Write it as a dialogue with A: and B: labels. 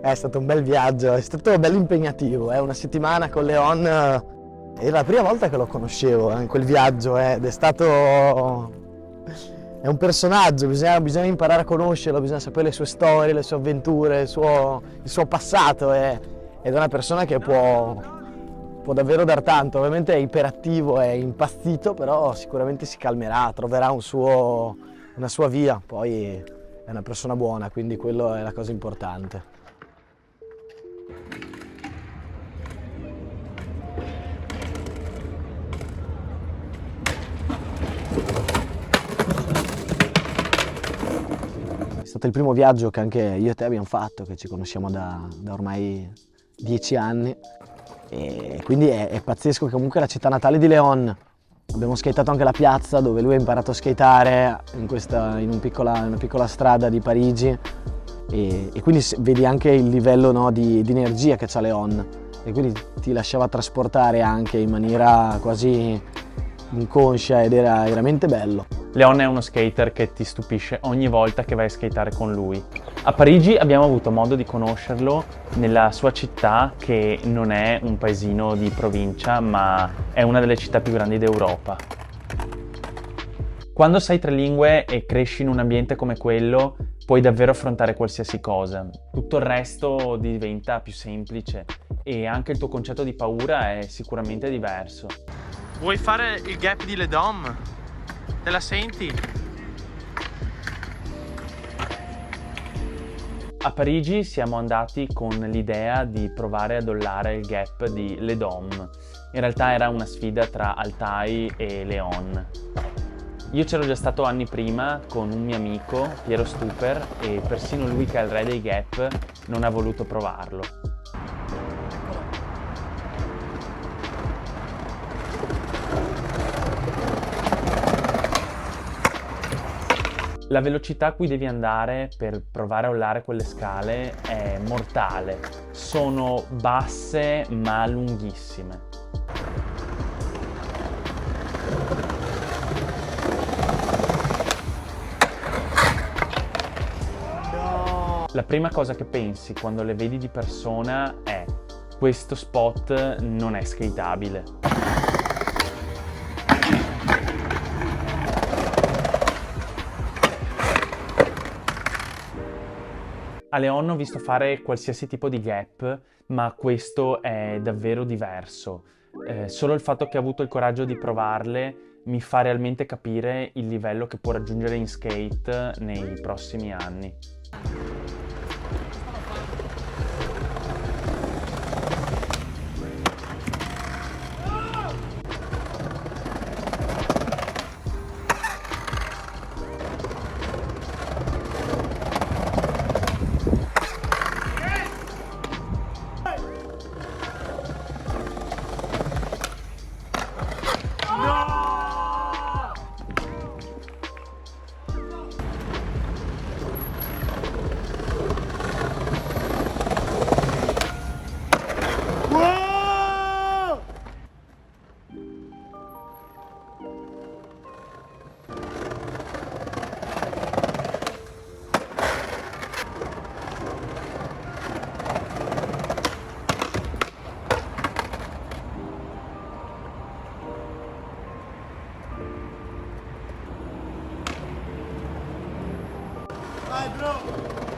A: È stato un bel viaggio, è stato bello impegnativo, una settimana con Leon, era la prima volta che lo conoscevo in quel viaggio ed è stato... è un personaggio, bisogna imparare a conoscerlo, bisogna sapere le sue storie, le sue avventure, il suo passato ed è una persona che può davvero dar tanto, ovviamente è iperattivo, è impazzito, però sicuramente si calmerà, troverà una sua via, poi è una persona buona, quindi quello è la cosa importante. È stato il primo viaggio che anche io e te abbiamo fatto, che ci conosciamo da ormai 10 anni e quindi è pazzesco che comunque la città natale di Leon. Abbiamo skatato anche la piazza dove lui ha imparato a skatare in una piccola strada di Parigi e quindi vedi anche il livello, no, di energia che c'ha Leon e quindi ti lasciava trasportare anche in maniera quasi inconscia ed era veramente bello.
B: Leon è uno skater che ti stupisce ogni volta che vai a skatare con lui. A Parigi abbiamo avuto modo di conoscerlo nella sua città, che non è un paesino di provincia, ma è una delle città più grandi d'Europa. Quando sai 3 lingue e cresci in un ambiente come quello, puoi davvero affrontare qualsiasi cosa. Tutto il resto diventa più semplice e anche il tuo concetto di paura è sicuramente diverso.
C: Vuoi fare il gap di Ledom? Te la senti?
B: A Parigi siamo andati con l'idea di provare a dollare il gap di Ledom. In realtà era una sfida tra Altai e Leon. Io c'ero già stato anni prima con un mio amico, Piero Stuper, e persino lui, che è il re dei gap, non ha voluto provarlo. La velocità a cui devi andare per provare a rollare quelle scale è mortale. Sono basse ma lunghissime. No. La prima cosa che pensi quando le vedi di persona è: questo spot non è skateabile. A Leon ho visto fare qualsiasi tipo di gap, ma questo è davvero diverso. Solo il fatto che ha avuto il coraggio di provarle mi fa realmente capire il livello che può raggiungere in skate nei prossimi anni.
C: Vai bro!